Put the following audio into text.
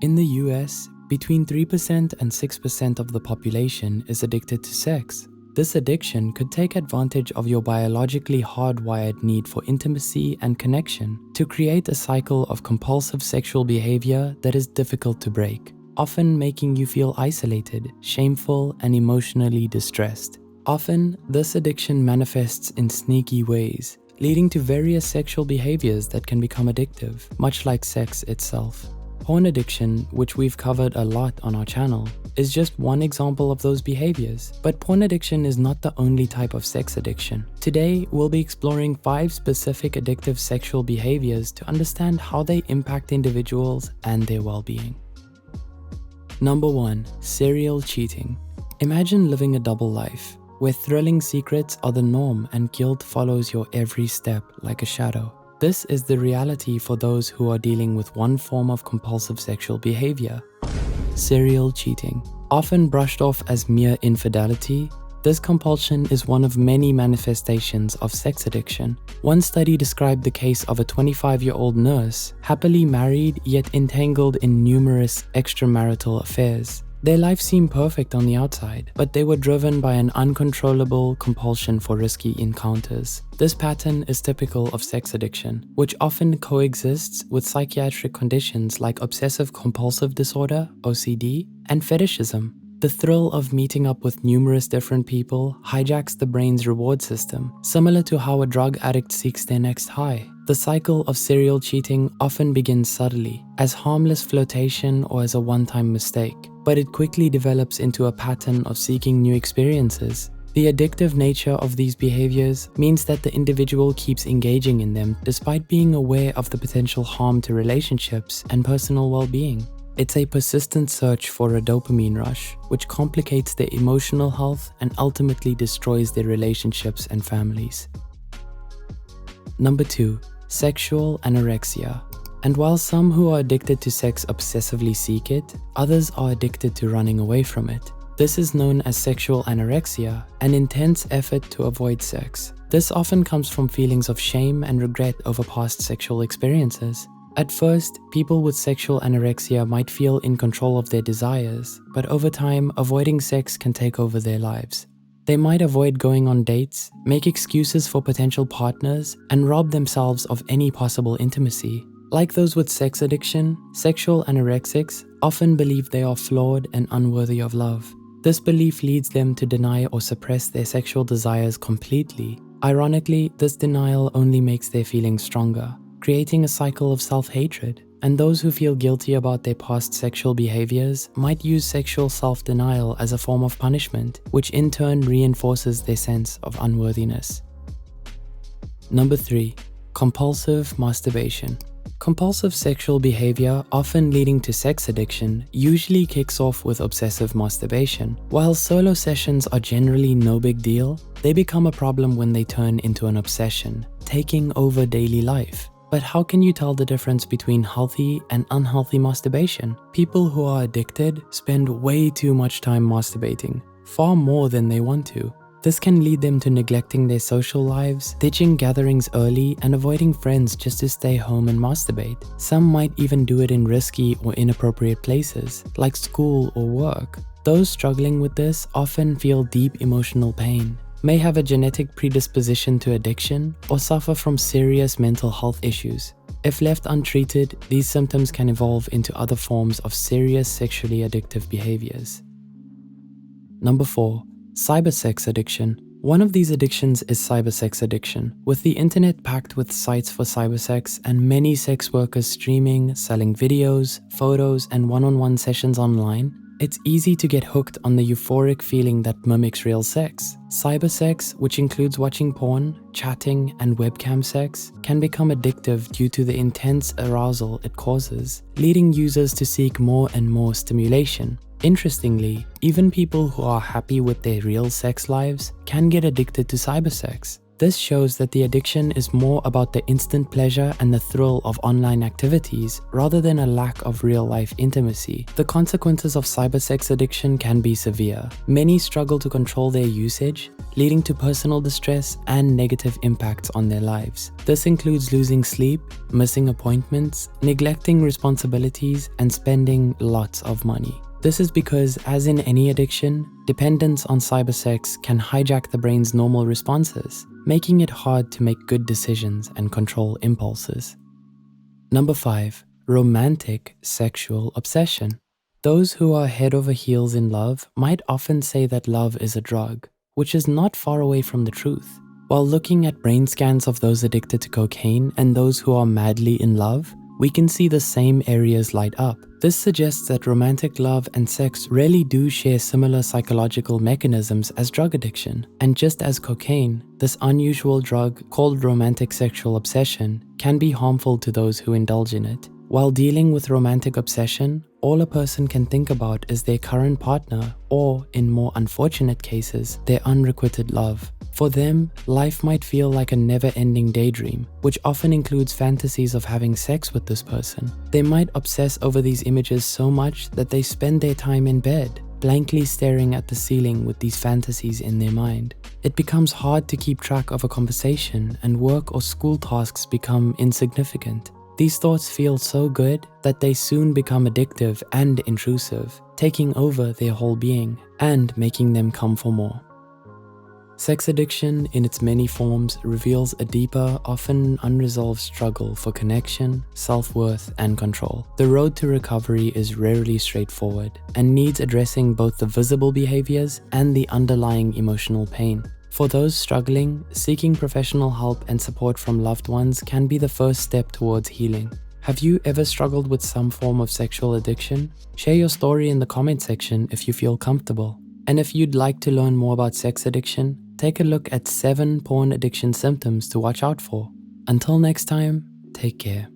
In the US, between 3% and 6% of the population is addicted to sex. This addiction could take advantage of your biologically hardwired need for intimacy and connection to create a cycle of compulsive sexual behavior that is difficult to break, often making you feel isolated, shameful, and emotionally distressed. Often, this addiction manifests in sneaky ways, leading to various sexual behaviors that can become addictive, much like sex itself. Porn addiction, which we've covered a lot on our channel, is just one example of those behaviors. But porn addiction is not the only type of sex addiction. Today, we'll be exploring 5 specific addictive sexual behaviors to understand how they impact individuals and their well-being. Number 1. Serial cheating. Imagine living a double life, where thrilling secrets are the norm and guilt follows your every step like a shadow. This is the reality for those who are dealing with one form of compulsive sexual behavior. Serial cheating. Often brushed off as mere infidelity, this compulsion is one of many manifestations of sex addiction. One study described the case of a 25-year-old nurse, happily married yet entangled in numerous extramarital affairs. Their life seemed perfect on the outside, but they were driven by an uncontrollable compulsion for risky encounters. This pattern is typical of sex addiction, which often coexists with psychiatric conditions like obsessive-compulsive disorder, OCD, and fetishism. The thrill of meeting up with numerous different people hijacks the brain's reward system, similar to how a drug addict seeks their next high. The cycle of serial cheating often begins subtly, as harmless flirtation or as a one-time mistake, but it quickly develops into a pattern of seeking new experiences. The addictive nature of these behaviors means that the individual keeps engaging in them despite being aware of the potential harm to relationships and personal well-being. It's a persistent search for a dopamine rush, which complicates their emotional health and ultimately destroys their relationships and families. Number 2. Sexual anorexia. And while some who are addicted to sex obsessively seek it, others are addicted to running away from it. This is known as sexual anorexia, an intense effort to avoid sex. This often comes from feelings of shame and regret over past sexual experiences. At first, people with sexual anorexia might feel in control of their desires, but over time, avoiding sex can take over their lives. They might avoid going on dates, make excuses for potential partners, and rob themselves of any possible intimacy. Like those with sex addiction, sexual anorexics often believe they are flawed and unworthy of love. This belief leads them to deny or suppress their sexual desires completely. Ironically, this denial only makes their feelings stronger, creating a cycle of self-hatred. And those who feel guilty about their past sexual behaviors might use sexual self-denial as a form of punishment, which in turn reinforces their sense of unworthiness. Number 3. Compulsive masturbation. Compulsive sexual behavior, often leading to sex addiction, usually kicks off with obsessive masturbation. While solo sessions are generally no big deal, they become a problem when they turn into an obsession, taking over daily life. But how can you tell the difference between healthy and unhealthy masturbation? People who are addicted spend way too much time masturbating, far more than they want to. This can lead them to neglecting their social lives, ditching gatherings early, and avoiding friends just to stay home and masturbate. Some might even do it in risky or inappropriate places, like school or work. Those struggling with this often feel deep emotional pain, may have a genetic predisposition to addiction, or suffer from serious mental health issues. If left untreated, these symptoms can evolve into other forms of serious sexually addictive behaviors. Number 4. Cybersex addiction. One of these addictions is cybersex addiction. With the internet packed with sites for cybersex and many sex workers streaming, selling videos, photos, and one-on-one sessions online, it's easy to get hooked on the euphoric feeling that mimics real sex. Cybersex, which includes watching porn, chatting, and webcam sex, can become addictive due to the intense arousal it causes, leading users to seek more and more stimulation. Interestingly, even people who are happy with their real sex lives can get addicted to cybersex. This shows that the addiction is more about the instant pleasure and the thrill of online activities rather than a lack of real-life intimacy. The consequences of cybersex addiction can be severe. Many struggle to control their usage, leading to personal distress and negative impacts on their lives. This includes losing sleep, missing appointments, neglecting responsibilities, and spending lots of money. This is because, as in any addiction, dependence on cybersex can hijack the brain's normal responses, making it hard to make good decisions and control impulses. Number 5. Romantic sexual obsession. Those who are head over heels in love might often say that love is a drug, which is not far away from the truth. While looking at brain scans of those addicted to cocaine and those who are madly in love, we can see the same areas light up. This suggests that romantic love and sex really do share similar psychological mechanisms as drug addiction. And just as cocaine, this unusual drug called romantic sexual obsession can be harmful to those who indulge in it. While dealing with romantic obsession, all a person can think about is their current partner or, in more unfortunate cases, their unrequited love. For them, life might feel like a never-ending daydream, which often includes fantasies of having sex with this person. They might obsess over these images so much that they spend their time in bed, blankly staring at the ceiling with these fantasies in their mind. It becomes hard to keep track of a conversation, and work or school tasks become insignificant. These thoughts feel so good that they soon become addictive and intrusive, taking over their whole being and making them come for more. Sex addiction, in its many forms, reveals a deeper, often unresolved struggle for connection, self-worth, and control. The road to recovery is rarely straightforward and needs addressing both the visible behaviors and the underlying emotional pain. For those struggling, seeking professional help and support from loved ones can be the first step towards healing. Have you ever struggled with some form of sexual addiction? Share your story in the comment section if you feel comfortable. And if you'd like to learn more about sex addiction, take a look at 7 porn addiction symptoms to watch out for. Until next time, take care.